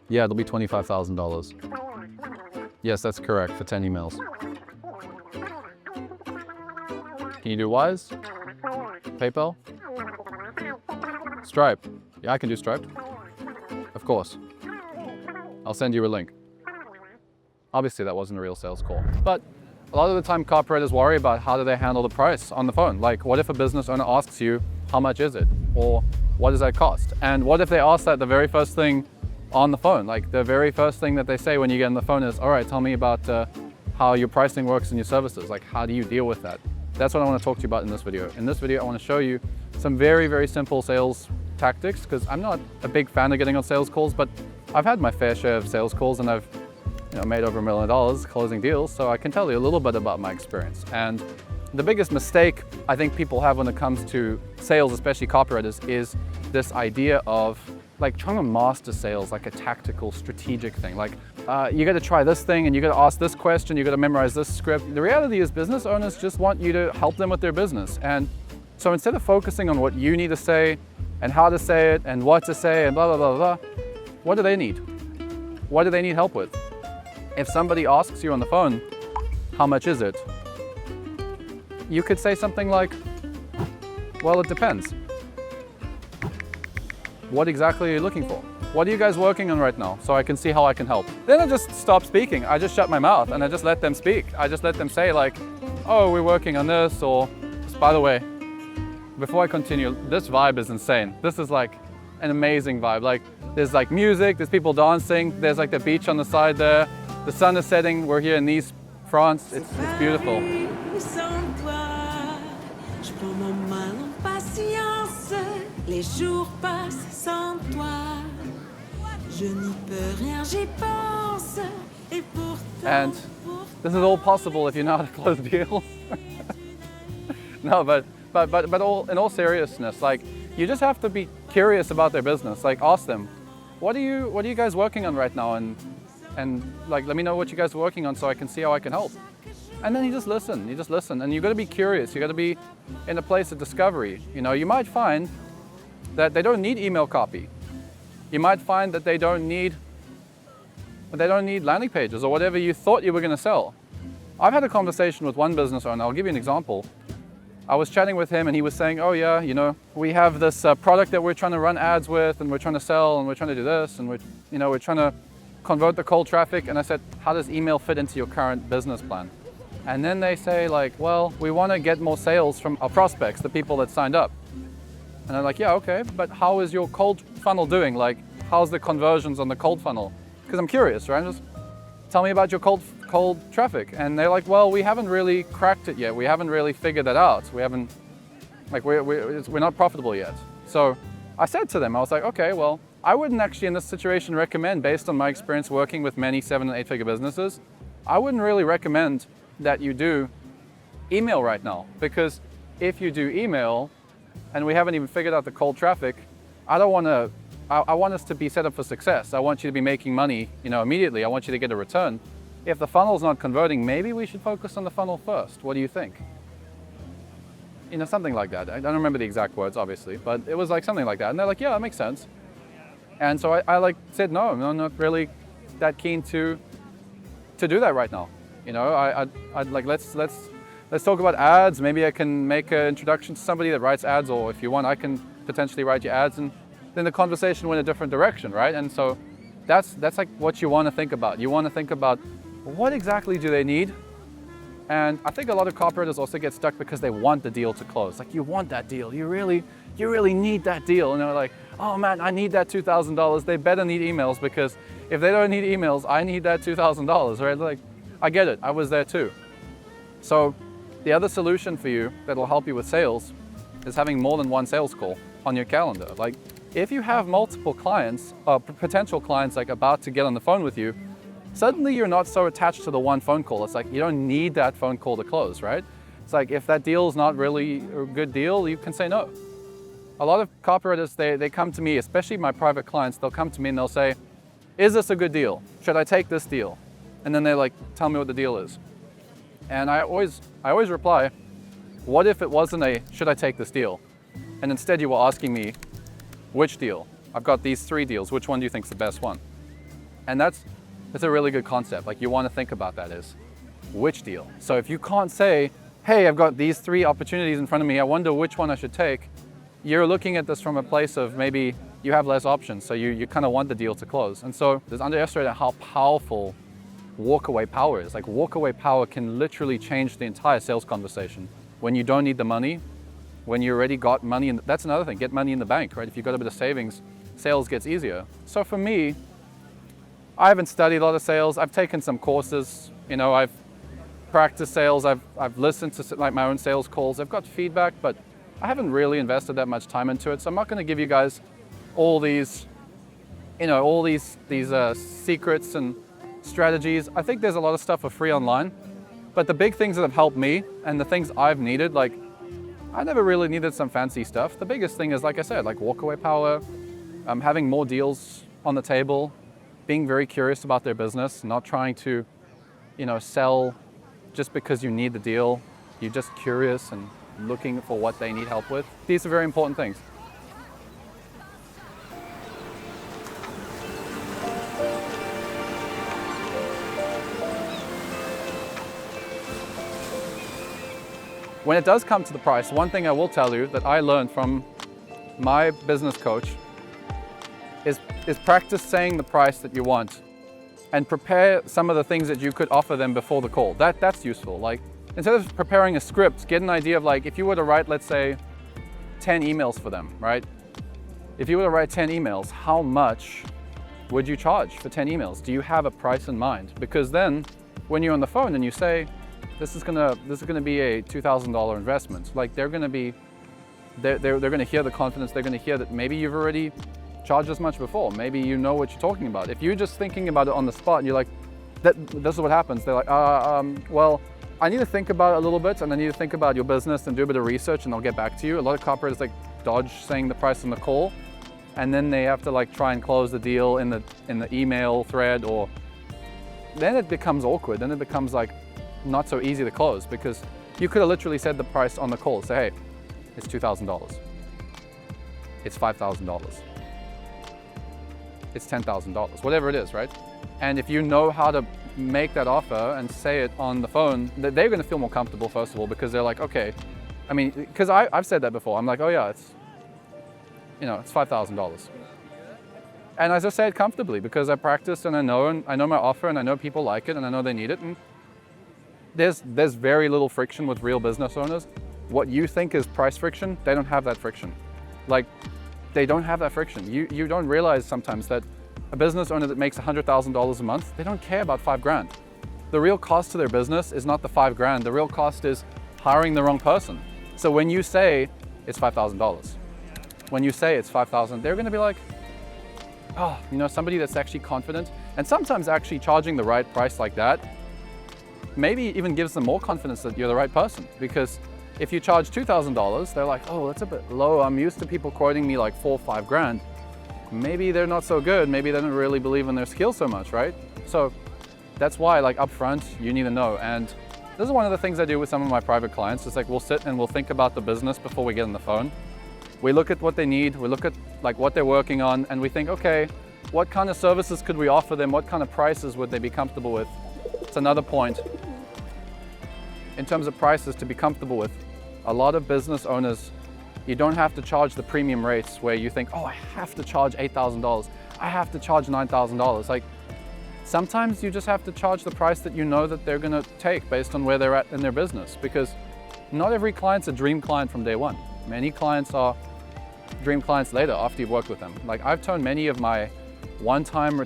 Yeah, it'll be $25,000. Yes, that's correct for 10 emails. Can you do Wise? PayPal? Stripe? Yeah, I can do Stripe. Of course. I'll send you a link. Obviously, that wasn't a real sales call. But a lot of the time, copywriters worry about how do they handle the price on the phone. Like, what if a business owner asks you, how much is it? Or what does that cost? And what if they ask that the very first thing on the phone? Like, the very first thing that they say when you get on the phone is, all right, tell me about how your pricing works in your services. Like, how do you deal with that? That's what I want to talk to you about in this video. In this video, I want to show you some very, very simple sales tactics, because I'm not a big fan of getting on sales calls, but I've had my fair share of sales calls and I've made over $1 million closing deals, so I can tell you a little bit about my experience. And the biggest mistake I think people have when it comes to sales, especially copywriters, is this idea of like trying to master sales like a tactical, strategic thing. Like you got to try this thing and you got to ask this question, you got to memorize this script. The reality is business owners just want you to help them with their business. And so instead of focusing on what you need to say and how to say it and what to say and blah, blah, blah, blah, what do they need? What do they need help with? If somebody asks you on the phone, how much is it? You could say something like, well, it depends. What exactly are you looking for? What are you guys working on right now? So I can see how I can help. Then I just stop speaking. I just shut my mouth and I just let them speak. I just let them say like, oh, we're working on this, or just, by the way, before I continue, this vibe is insane. This is like an amazing vibe. Like there's like music, there's people dancing, there's like the beach on the side there. The sun is setting, we're here in Nice, France. It's beautiful. And this is all possible if you know how to close deals. No, but in all seriousness, like you just have to be curious about their business. Like ask them, what are you guys working on right now? And like, let me know what you guys are working on so I can see how I can help. And then you just listen, and you got to be curious. You got to be in a place of discovery. You know, you might find that they don't need email copy. You might find that they don't need landing pages or whatever you thought you were going to sell. I've had a conversation with one business owner. I'll give you an example. I was chatting with him and he was saying, oh yeah, we have this product that we're trying to run ads with and we're trying to sell and we're trying to do this and we're trying to convert the cold traffic. And I said, how does email fit into your current business plan? And then they say like, well, we want to get more sales from our prospects, the people that signed up. And I'm like, yeah, okay, but how is your cold funnel doing? Like, how's the conversions on the cold funnel? Because I'm curious, right? Just tell me about your cold traffic. And they're like, well, we haven't really cracked it yet. We haven't really figured that out. We haven't, like, we're not profitable yet. So I said to them, I was like, okay, well, I wouldn't actually in this situation recommend, based on my experience working with many 7- and 8-figure businesses, I wouldn't really recommend that you do email right now. Because if you do email and we haven't even figured out the cold traffic, I want us to be set up for success. I want you to be making money, immediately. I want you to get a return. If the funnel's not converting, maybe we should focus on the funnel first. What do you think? Something like that. I don't remember the exact words, obviously, but it was like something like that. And they're like, yeah, that makes sense. And so I said, no, I'm not really that keen to do that right now. I'd like, let's talk about ads. Maybe I can make an introduction to somebody that writes ads, or if you want, I can potentially write your ads. And then the conversation went a different direction, right? And so that's like what you want to think about. You want to think about what exactly do they need? And I think a lot of copywriters also get stuck because they want the deal to close. Like, you want that deal. You really need that deal. And they're like, oh man, I need that $2,000. They better need emails, because if they don't need emails, I need that $2,000, right? Like, I get it. I was there too. So the other solution for you that will help you with sales is having more than one sales call on your calendar. Like, if you have multiple clients, potential clients, like about to get on the phone with you, suddenly you're not so attached to the one phone call. It's like you don't need that phone call to close, right? It's like if that deal is not really a good deal, you can say no. A lot of copywriters, they come to me, especially my private clients, they'll come to me and they'll say, is this a good deal? Should I take this deal? And then they like, tell me what the deal is. And I always reply, what if it wasn't a, should I take this deal? And instead you were asking me, which deal? I've got these 3 deals. Which one do you think is the best one? And that's a really good concept. Like, you want to think about that is, which deal? So if you can't say, hey, I've got these 3 opportunities in front of me, I wonder which one I should take, you're looking at this from a place of maybe you have less options, so you kind of want the deal to close. And so there's underestimated how powerful walkaway power is. Like, walkaway power can literally change the entire sales conversation. When you don't need the money, when you already got money, and that's another thing, get money in the bank, right? If you've got a bit of savings, sales gets easier. So for me, I haven't studied a lot of sales. I've taken some courses, you know, I've practiced sales, I've listened to like my own sales calls, I've got feedback, but I haven't really invested that much time into it. So I'm not going to give you guys all these, you know, all these secrets and strategies. I think there's a lot of stuff for free online, but the big things that have helped me and the things I've needed, like, I never really needed some fancy stuff. The biggest thing is, like I said, like walkaway power, having more deals on the table, being very curious about their business, not trying to, you know, sell just because you need the deal. You're just curious and looking for what they need help with. These are very important things. When it does come to the price, one thing I will tell you that I learned from my business coach is practice saying the price that you want and prepare some of the things that you could offer them before the call. That's useful. Like, instead of preparing a script, get an idea of, like, if you were to write, let's say, 10 emails for them, right? If you were to write 10 emails, how much would you charge for 10 emails? Do you have a price in mind? Because then when you're on the phone and you say, this is gonna be a $2,000 investment, like, they're gonna hear the confidence, they're gonna hear that maybe you've already charged this much before, maybe you know what you're talking about. If you're just thinking about it on the spot and you're like, this is what happens, they're like, well, I need to think about it a little bit, and I need to think about your business and do a bit of research, and I'll get back to you. A lot of copywriters like dodge saying the price on the call, and then they have to like try and close the deal in the email thread, or then it becomes awkward. Then it becomes like not so easy to close, because you could have literally said the price on the call. Say, hey, it's $2,000. It's $5,000. It's $10,000, whatever it is, right? And if you know how to make that offer and say it on the phone, they're going to feel more comfortable, first of all, because they're like, okay, I mean, because I've said that before. I'm like, oh yeah, it's $5,000. And I just say it comfortably because I practice and I know my offer, and I know people like it, and I know they need it. And there's very little friction with real business owners. What you think is price friction, they don't have that friction. Like, they don't have that friction. You don't realize sometimes that a business owner that makes $100,000 a month, they don't care about $5,000. The real cost to their business is not the $5,000. The real cost is hiring the wrong person. So when you say it's $5,000, when you say it's $5,000, they're going to be like, oh, you know, somebody that's actually confident. And sometimes actually charging the right price like that maybe even gives them more confidence that you're the right person. Because if you charge $2,000, they're like, oh, that's a bit low. I'm used to people quoting me like $4,000 or $5,000. Maybe they're not so good. Maybe they don't really believe in their skills so much, right? So that's why, like, up front, you need to know. And this is one of the things I do with some of my private clients. It's like, we'll sit and we'll think about the business before we get on the phone. We look at what they need. We look at like what they're working on, and we think, okay, what kind of services could we offer them? What kind of prices would they be comfortable with? It's another point. In terms of prices to be comfortable with, a lot of business owners, you don't have to charge the premium rates where you think, oh, I have to charge $8,000. I have to charge $9,000. Like, sometimes you just have to charge the price that you know that they're gonna take based on where they're at in their business, because not every client's a dream client from day one. Many clients are dream clients later after you've worked with them. Like, I've turned many of my one-time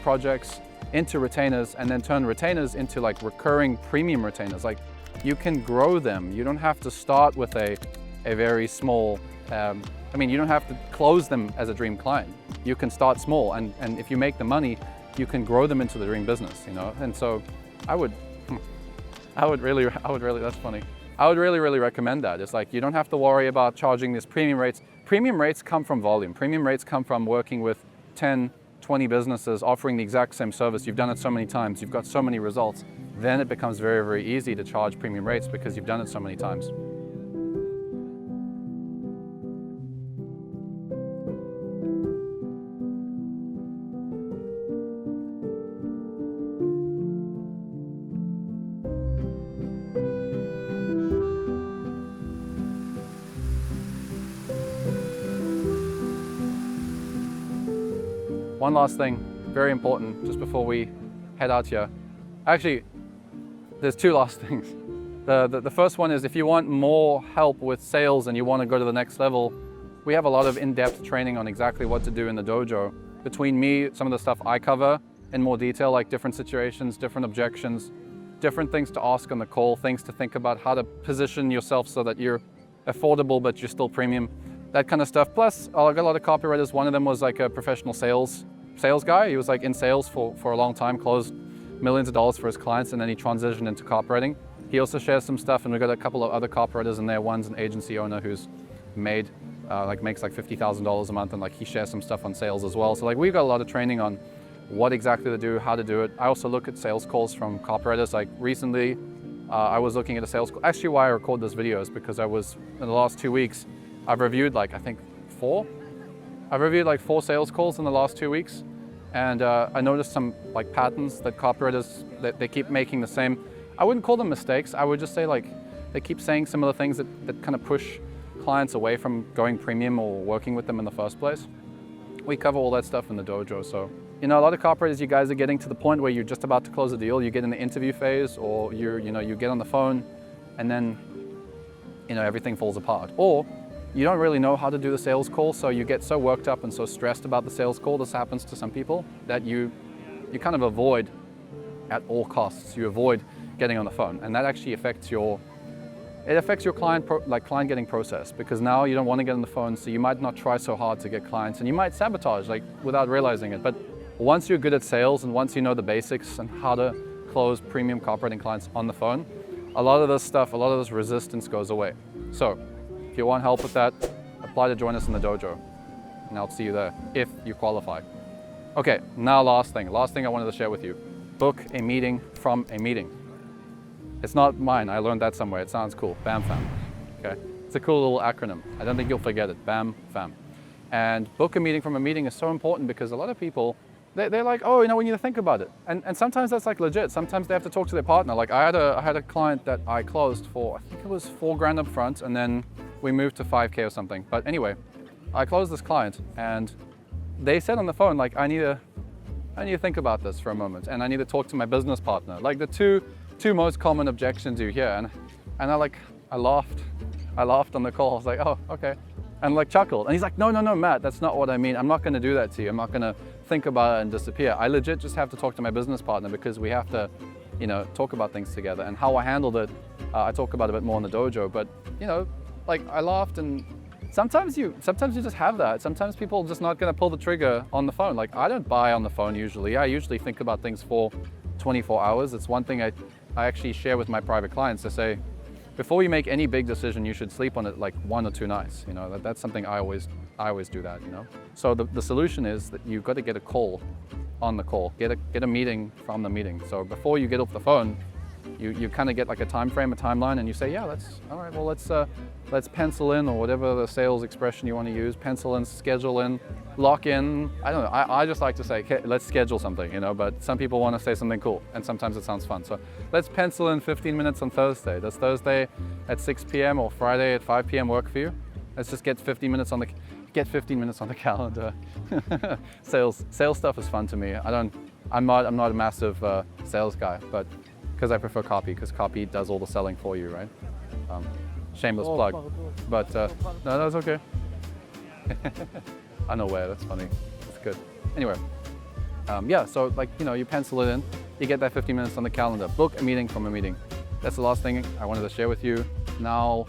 projects into retainers, and then turn retainers into like recurring premium retainers. Like, you can grow them. You don't have to start with a very small, you don't have to close them as a dream client. You can start small, and if you make the money, you can grow them into the dream business, you know? And so I would really, that's funny. I would really, really recommend that. It's like, you don't have to worry about charging these premium rates. Premium rates come from volume. Premium rates come from working with 10, 20 businesses offering the exact same service. You've done it so many times, you've got so many results. Then it becomes very, very easy to charge premium rates because you've done it so many times. one last thing, very important, just before we head out here. Actually, there's two last things. The first one is if you want more help with sales and you want to go to the next level, we have a lot of in-depth training on exactly what to do in the dojo. Between me, some of the stuff I cover in more detail, like different situations, different objections, different things to ask on the call, things to think about, how to position yourself so that you're affordable but you're still premium, that kind of stuff. Plus, I got a lot of copywriters. One of them was like a professional sales guy. He was like in sales for a long time, closed millions of dollars for his clients, and then he transitioned into copywriting. He also shares some stuff, and we've got a couple of other copywriters in there. One's an agency owner who's makes like $50,000 a month, and like he shares some stuff on sales as well. So like we've got a lot of training on what exactly to do, how to do it. I also look at sales calls from copywriters. Like recently, I was looking at a sales call. Actually, why I record this video is because in the last 2 weeks, I've reviewed like, I think 4. I've reviewed like 4 sales calls in the last 2 weeks. And I noticed some like patterns that copywriters, that they keep making the same. I wouldn't call them mistakes. I would just say like, they keep saying similar things that kind of push clients away from going premium or working with them in the first place. We cover all that stuff in the dojo. So, you know, a lot of copywriters, you guys are getting to the point where you're just about to close a deal. You get in the interview phase, or you get on the phone, and then, everything falls apart. Or you don't really know how to do the sales call, so you get so worked up and so stressed about the sales call, this happens to some people, that you kind of avoid at all costs. You avoid getting on the phone, and that actually affects your client getting process, because now you don't want to get on the phone, so you might not try so hard to get clients, and you might sabotage without realizing it. But once you're good at sales and once you know the basics and how to close premium copywriting clients on the phone, a lot of this resistance goes away. So if you want help with that, apply to join us in the dojo, and I'll see you there if you qualify. Okay, now last thing I wanted to share with you. Book a meeting from a meeting. It's not mine, I learned that somewhere. It sounds cool, BAMFAM, okay? It's a cool little acronym. I don't think you'll forget it, BAMFAM. And book a meeting from a meeting is so important, because a lot of people, they're like, oh, we need to think about it. And sometimes that's like legit. Sometimes they have to talk to their partner. Like I had a client that I closed for, I think it was $4,000 up front, and then we moved to 5K or something. But anyway, I closed this client, and they said on the phone, like, I need to think about this for a moment, and I need to talk to my business partner. Like the two most common objections you hear, and I laughed on the call. I was like, oh, okay, and like chuckled. And he's like, no, Matt, that's not what I mean. I'm not going to do that to you. I'm not going to think about it and disappear. I legit just have to talk to my business partner, because we have to, talk about things together. And how I handled it, I talk about a bit more in the dojo. But like I laughed, and sometimes you just have that. Sometimes people are just not going to pull the trigger on the phone. Like I don't buy on the phone usually. I usually think about things for 24 hours. It's one thing I actually share with my private clients to say, before you make any big decision, you should sleep on it like 1 or 2 nights. That's something I always do that. So the solution is that you've got to get a call on the call, get a meeting from the meeting. So before you get off the phone, you kind of get like a time frame, a timeline, and you say, yeah, let's pencil in, or whatever the sales expression you want to use, pencil in, schedule in, lock in. I don't know. I just like to say, okay, let's schedule something, but some people want to say something cool, and sometimes it sounds fun. So let's pencil in 15 minutes on Thursday. Does Thursday at 6 p.m. or Friday at 5 p.m. work for you? Let's just get 15 minutes on the calendar. Sales stuff is fun to me. I'm not a massive sales guy, but because I prefer copy, because copy does all the selling for you, right? Shameless plug, but no, that's okay. Unaware, that's funny. That's good. Anyway, yeah. So you pencil it in. You get that 15 minutes on the calendar. Book a meeting from a meeting. That's the last thing I wanted to share with you. Now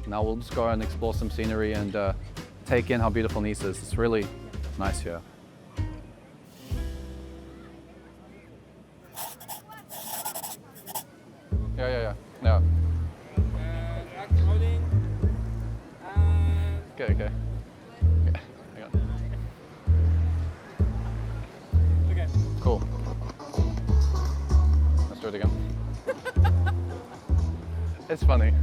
we'll just go and explore some scenery and take in how beautiful Nice is. It's really nice here. Yeah. Okay. Hang on. Okay. Cool. Let's do it again. It's funny.